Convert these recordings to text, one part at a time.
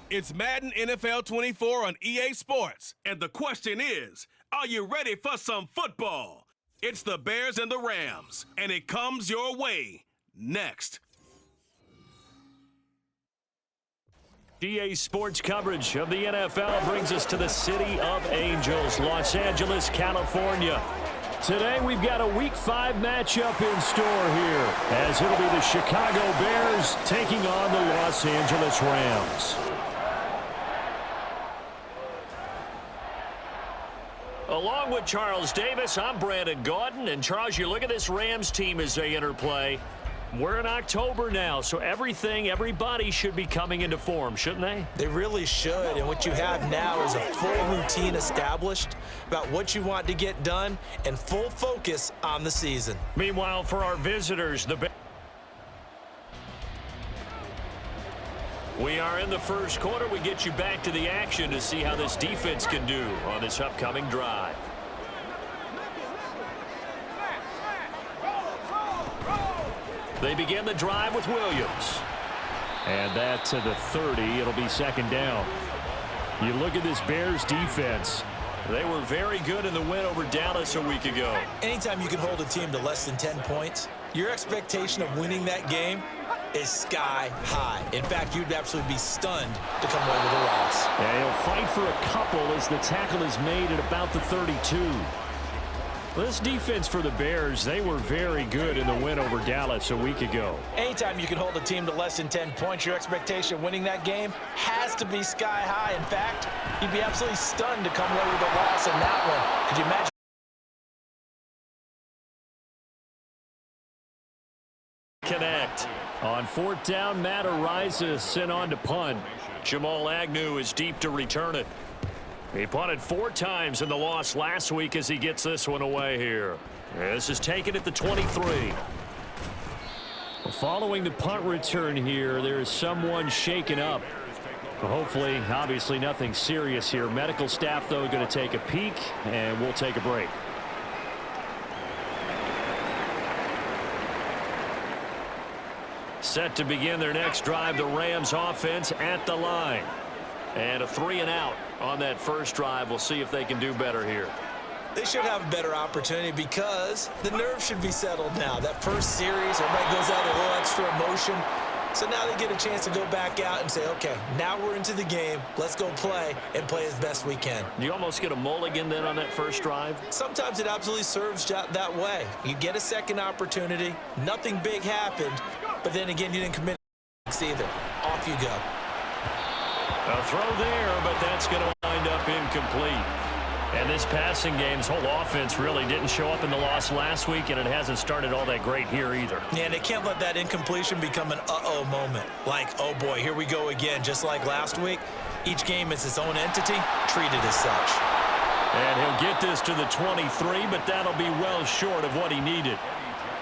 It's Madden NFL 24 on EA Sports. And the question is, are you ready for some football? It's the Bears and the Rams, and it comes your way next. EA Sports coverage of the NFL brings us to the City of Angels, Los Angeles, California. Today we've got a Week 5 matchup in store here, as it'll be the Chicago Bears taking on the Los Angeles Rams. Along with Charles Davis, I'm Brandon Gaudin. And Charles, you look at this Rams team as they interplay. We're in October now, so everybody should be coming into form, shouldn't they? They really should, and what you have now is a full routine established about what you want to get done and full focus on the season. Meanwhile, for our visitors, we are in the first quarter. We get you back to the action to see how this defense can do on this upcoming drive. They begin the drive with Williams. And that to the 30. It'll be second down. You look at this Bears defense. They were very good in the win over Dallas a week ago. Anytime you can hold a team to less than 10 points, your expectation of winning that game is sky high. In fact, you'd absolutely be stunned to come away with a loss. Yeah, he'll fight for a couple as the tackle is made at about the 32. This defense for the Bears, they were very good in the win over Dallas a week ago. Anytime you can hold a team to less than 10 points, your expectation of winning that game has to be sky high. In fact, you'd be absolutely stunned to come away with a loss in that one. Could you imagine? Connect. On fourth down, Matt Ariza sent on to punt. Jamal Agnew is deep to return it. He punted 4 times in the loss last week as he gets this one away here. This is taken at the 23. Following the punt return here, there is someone shaken up. Hopefully, obviously nothing serious here. Medical staff, though, going to take a peek, and we'll take a break. Set to begin their next drive, the Rams offense at the line. And a 3-and-out on that first drive. We'll see if they can do better here. They should have a better opportunity because the nerves should be settled now. That first series, everybody goes out with a little extra emotion. So now they get a chance to go back out and say, okay, now we're into the game. Let's go play and play as best we can. Do you almost get a mulligan then on that first drive? Sometimes it absolutely serves that way. You get a second opportunity. Nothing big happened. But then again, you didn't commit either. Off you go. A throw there, but that's going to wind up incomplete. And this passing game's whole offense really didn't show up in the loss last week, and it hasn't started all that great here either. Yeah, and they can't let that incompletion become an uh-oh moment. Like, oh boy, here we go again, just like last week. Each game is its own entity, treated as such. And he'll get this to the 23, but that'll be well short of what he needed.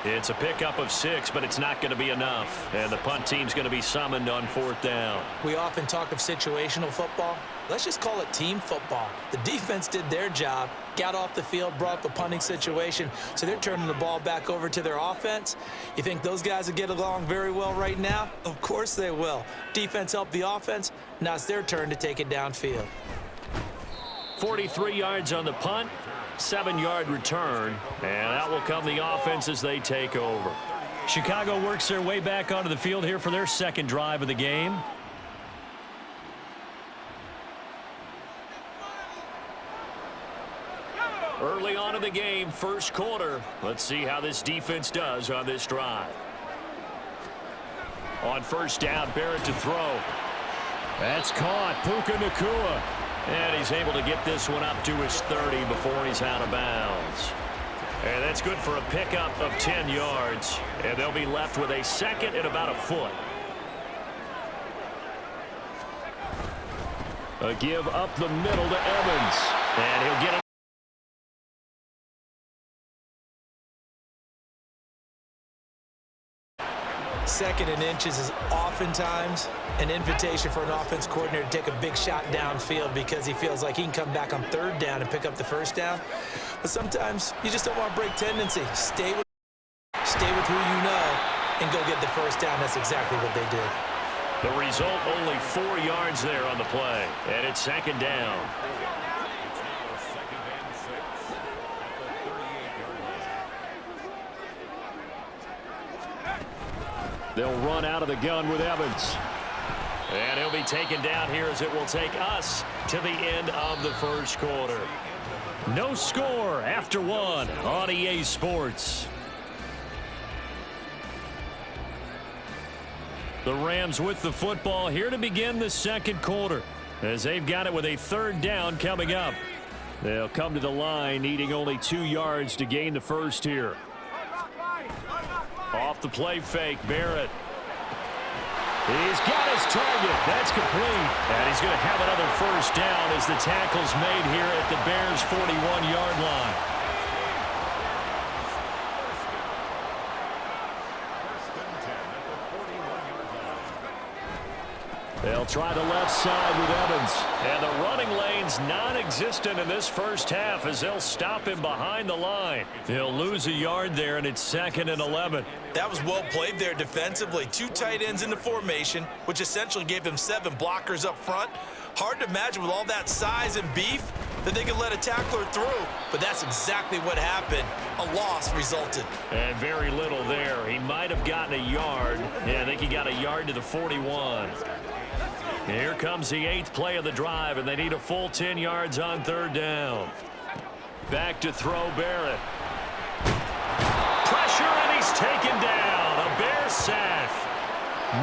It's a pickup of 6, but it's not going to be enough. And the punt team's going to be summoned on fourth down. We often talk of situational football. Let's just call it team football. The defense did their job, got off the field, brought up a punting situation, so they're turning the ball back over to their offense. You think those guys will get along very well right now? Of course they will. Defense helped the offense. Now it's their turn to take it downfield. 43 yards on the punt. 7-yard return, and out will come the offense as they take over. Chicago works their way back onto the field here for their second drive of the game. Early on in the game, first quarter. Let's see how this defense does on this drive. On first down, Barrett to throw. That's caught. Puka Nacua. And he's able to get this one up to his 30 before he's out of bounds. And that's good for a pickup of 10 yards. And they'll be left with a second and about a foot. A give up the middle to Evans. And he'll get it. Second and inches is oftentimes an invitation for an offense coordinator to take a big shot downfield because he feels like he can come back on third down and pick up the first down. But sometimes you just don't want to break tendency. Stay with who you know and go get the first down. That's exactly what they did. The result, only 4 yards there on the play. And it's second down. They'll run out of the gun with Evans. And he'll be taken down here as it will take us to the end of the first quarter. No score after 1 on EA Sports. The Rams with the football here to begin the second quarter as they've got it with a third down coming up. They'll come to the line needing only 2 yards to gain the first here. Off the play fake, Barrett. He's got his target. That's complete. And he's going to have another first down as the tackle's made here at the Bears' 41-yard line. They'll try the left side with Evans. And the running lane's non-existent in this first half as they'll stop him behind the line. He'll lose a yard there, and it's 2nd and 11. That was well played there defensively. 2 tight ends in the formation, which essentially gave them 7 blockers up front. Hard to imagine with all that size and beef that they could let a tackler through. But that's exactly what happened. A loss resulted. And very little there. He might have gotten a yard. Yeah, I think he got a yard to the 41. Here comes the 8th play of the drive, and they need a full 10 yards on third down. Back to throw Barrett. Pressure, and he's taken down. A Bear sack.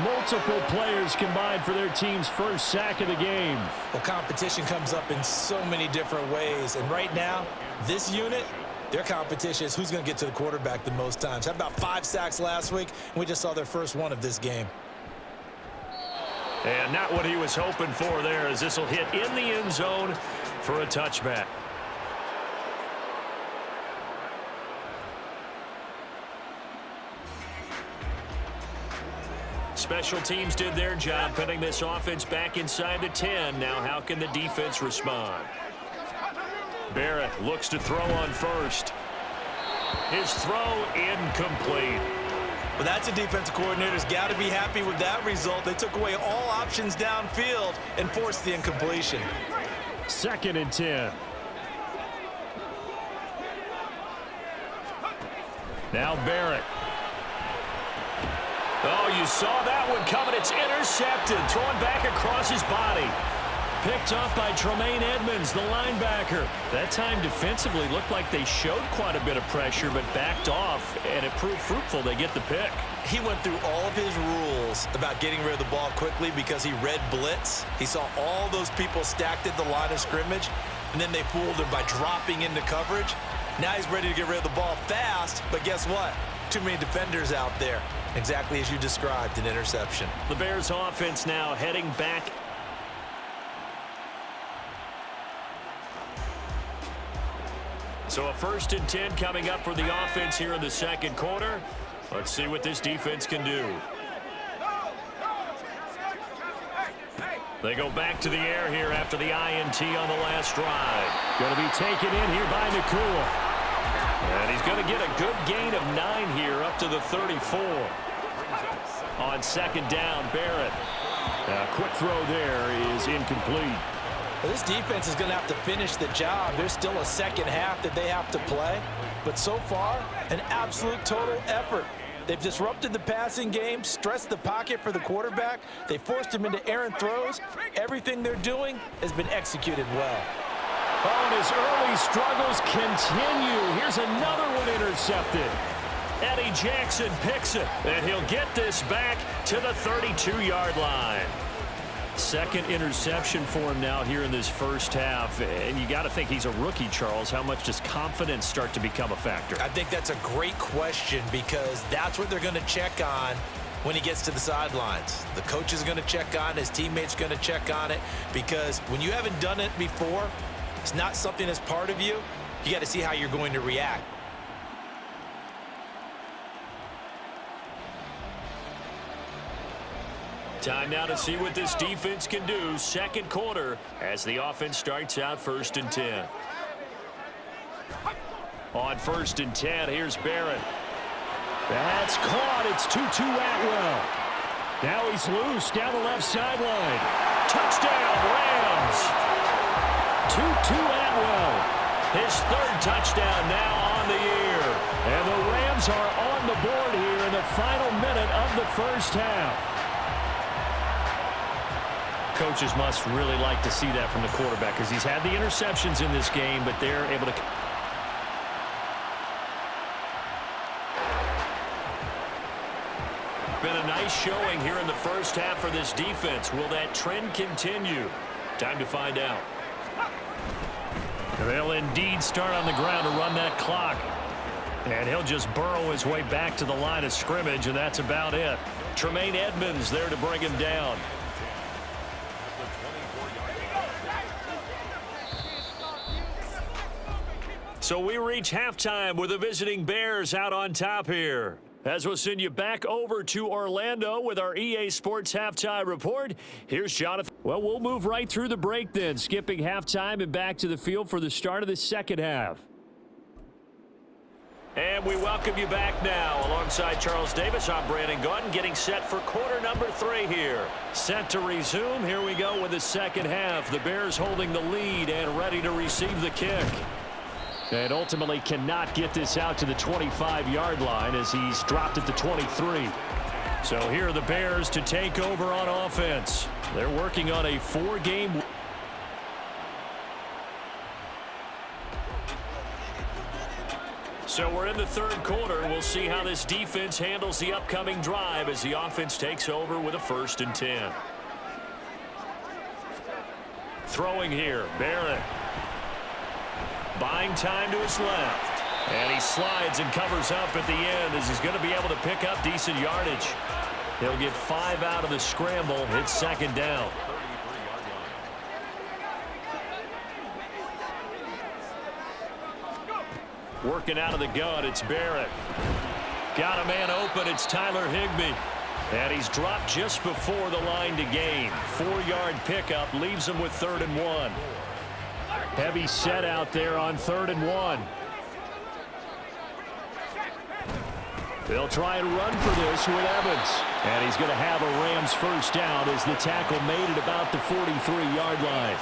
Multiple players combined for their team's first sack of the game. Well, competition comes up in so many different ways. And right now, this unit, their competition is who's going to get to the quarterback the most times. Had about 5 sacks last week, and we just saw their first one of this game. And not what he was hoping for there, as this will hit in the end zone for a touchback. Special teams did their job putting this offense back inside the 10. Now how can the defense respond? Barrett looks to throw on first. His throw incomplete. Well, that's a defensive coordinator's got to be happy with that result. They took away all options downfield and forced the incompletion. 2nd and 10. Now Barrett. Oh, you saw that one coming. It's intercepted. Thrown back across his body. Picked up by Tremaine Edmonds, the linebacker. That time defensively looked like they showed quite a bit of pressure but backed off, and it proved fruitful. They get the pick. He went through all of his rules about getting rid of the ball quickly because he read blitz. He saw all those people stacked at the line of scrimmage, and then they fooled him by dropping into coverage. Now he's ready to get rid of the ball fast, but guess what? Too many defenders out there. Exactly as you described, an interception. The Bears offense now heading back. So a 1st and 10 coming up for the offense here in the second quarter. Let's see what this defense can do. They go back to the air here after the INT on the last drive. Going to be taken in here by Nakul. And he's going to get a good gain of 9 here up to the 34. On 2nd down, Barrett. A quick throw there is incomplete. Well, this defense is going to have to finish the job. There's still a second half that they have to play. But so far, an absolute total effort. They've disrupted the passing game, stressed the pocket for the quarterback. They forced him into errant throws. Everything they're doing has been executed well. Oh, and his early struggles continue. Here's another one intercepted. Eddie Jackson picks it, and he'll get this back to the 32-yard line. 2nd interception for him now here in this first half. And you got to think he's a rookie, Charles. How much does confidence start to become a factor? I think that's a great question because that's what they're going to check on when he gets to the sidelines. The coach is going to check on it. His teammates going to check on it because when you haven't done it before, it's not something that's part of you. You got to see how you're going to react. Time now to see what this defense can do. Second quarter as the offense starts out 1st and 10. On 1st and 10, here's Barrett. That's caught. It's Tutu Atwell. Now he's loose down the left sideline. Touchdown, Rams. Tutu Atwell. His third touchdown now on the year. And the Rams are on the board here in the final minute of the first half. Coaches must really like to see that from the quarterback because he's had the interceptions in this game, but they're able to... Been a nice showing here in the first half for this defense. Will that trend continue? Time to find out. They'll indeed start on the ground to run that clock. And he'll just burrow his way back to the line of scrimmage, and that's about it. Tremaine Edmonds there to bring him down. So we reach halftime with the visiting Bears out on top here. As we'll send you back over to Orlando with our EA Sports Halftime Report, here's Jonathan. Well, we'll move right through the break then, skipping halftime and back to the field for the start of the second half. And we welcome you back now. Alongside Charles Davis, I'm Brandon Gautin, getting set for quarter number 3 here. Set to resume. Here we go with the second half. The Bears holding the lead and ready to receive the kick. And ultimately cannot get this out to the 25-yard line as he's dropped at the 23. So here are the Bears to take over on offense. They're working on a 4-game... So we're in the third quarter. We'll see how this defense handles the upcoming drive as the offense takes over with a 1st and 10. Throwing here, Barrett. Buying time to his left. And he slides and covers up at the end as he's going to be able to pick up decent yardage. He'll get 5 out of the scramble. It's second down. Working out of the gun, it's Barrett. Got a man open, it's Tyler Higbee. And he's dropped just before the line to gain. 4-yard pickup leaves him with 3rd and 1. Heavy set out there on 3rd and 1. They'll try and run for this with Evans. And he's going to have a Rams first down as the tackle made it about the 43-yard line.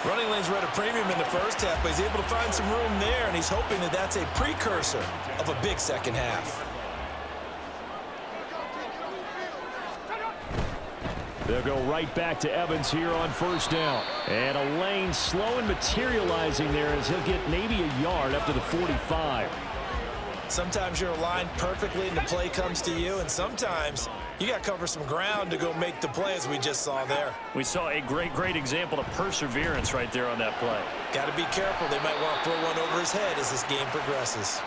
Running lanes were at a premium in the first half, but he's able to find some room there, and he's hoping that that's a precursor of a big second half. They'll go right back to Evans here on first down. And a lane slow and materializing there as he'll get maybe a yard up to the 45. Sometimes you're aligned perfectly and the play comes to you, and sometimes you got to cover some ground to go make the play, as we just saw there. We saw a great example of perseverance right there on that play. Got to be careful. They might want to throw one over his head as this game progresses.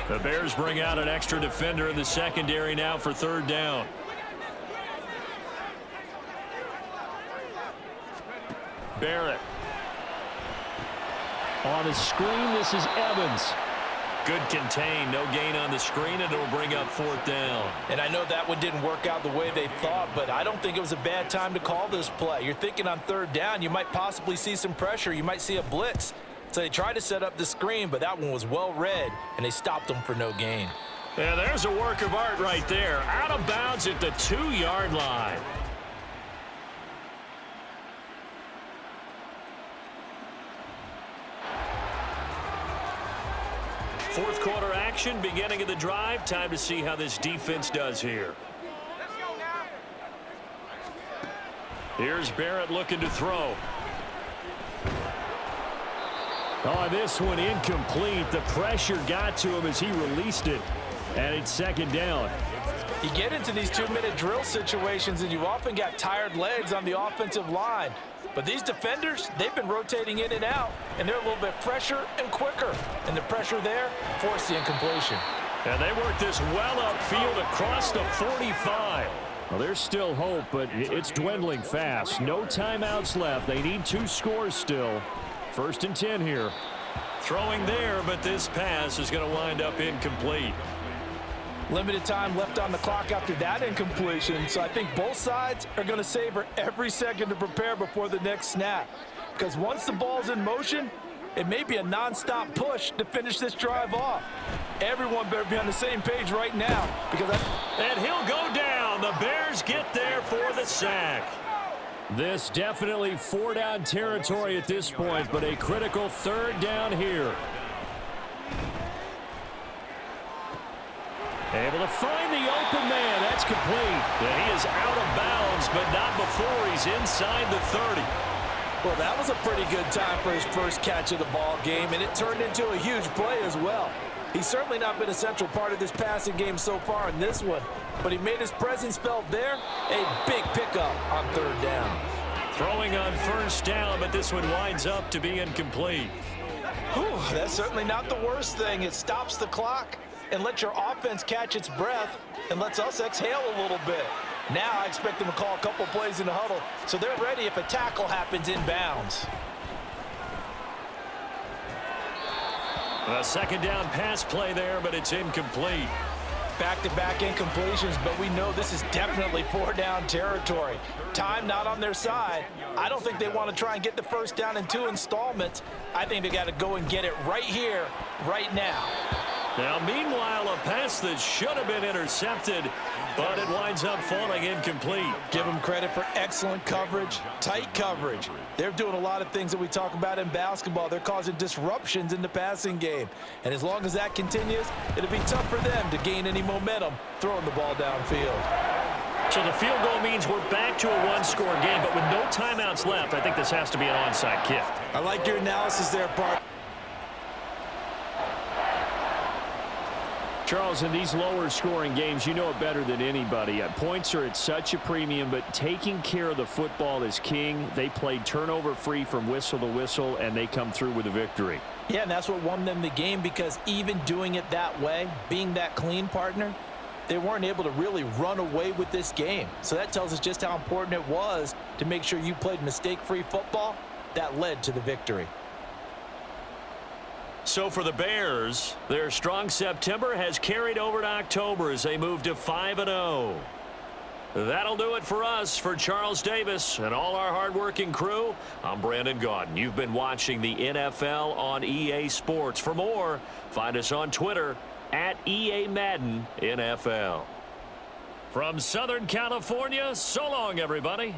The Bears bring out an extra defender in the secondary now for 3rd down. Barrett. On the screen, this is Evans. Good contain, no gain on the screen, and it'll bring up 4th down. And I know that one didn't work out the way they thought, but I don't think it was a bad time to call this play. You're thinking on 3rd down, you might possibly see some pressure. You might see a blitz. So they tried to set up the screen, but that one was well read, and they stopped them for no gain. Yeah, there's a work of art right there. Out of bounds at the 2-yard line. Fourth quarter action, beginning of the drive. Time to see how this defense does here. Let's go now. Here's Barrett looking to throw. Oh, this one incomplete. The pressure got to him as he released it. And it's second down. You get into these 2-minute drill situations, and you often got tired legs on the offensive line. But these defenders, they've been rotating in and out, and they're a little bit fresher and quicker. And the pressure there forced the incompletion. And they work this well upfield across the 45. Well, there's still hope, but it's dwindling fast. No timeouts left. They need 2 scores still. 1st and 10 here. Throwing there, but this pass is going to wind up incomplete. Limited time left on the clock after that incompletion, so I think both sides are going to savor every second to prepare before the next snap. Because once the ball's in motion, it may be a nonstop push to finish this drive off. Everyone better be on the same page right now. And he'll go down. The Bears get there for the sack. This definitely 4-down territory at this point, but a critical 3rd down here. Able to find the open man. That's complete. And he is out of bounds, but not before he's inside the 30. Well, that was a pretty good time for his first catch of the ball game, and it turned into a huge play as well. He's certainly not been a central part of this passing game so far in this one, but he made his presence felt there. A big pickup on 3rd down. Throwing on 1st down, but this one winds up to be incomplete. Whew, that's certainly not the worst thing. It stops the clock and lets your offense catch its breath and lets us exhale a little bit. Now I expect them to call a couple plays in the huddle so they're ready if a tackle happens inbounds. A 2nd down pass play there, but it's incomplete. Back-to-back incompletions, but we know this is definitely 4-down territory. Time not on their side. I don't think they want to try and get the 1st down in 2 installments. I think they got to go and get it right here, right now. Now, meanwhile, a pass that should have been intercepted, but it winds up falling incomplete. Give them credit for excellent coverage, tight coverage. They're doing a lot of things that we talk about in basketball. They're causing disruptions in the passing game. And as long as that continues, it'll be tough for them to gain any momentum throwing the ball downfield. So the field goal means we're back to a 1-score game, but with no timeouts left, I think this has to be an onside kick. I like your analysis there, Bart. Charles, in these lower-scoring games, you know it better than anybody. Points are at such a premium, but taking care of the football is king. They played turnover-free from whistle to whistle, and they come through with a victory. Yeah, and that's what won them the game, because even doing it that way, being that clean partner, they weren't able to really run away with this game. So that tells us just how important it was to make sure you played mistake-free football. That led to the victory. So for the Bears, their strong September has carried over to October as they move to 5-0. That'll do it for us. For Charles Davis and all our hardworking crew, I'm Brandon Gaudin. You've been watching the NFL on EA Sports. For more, find us on Twitter at EA Madden NFL. From Southern California, so long, everybody.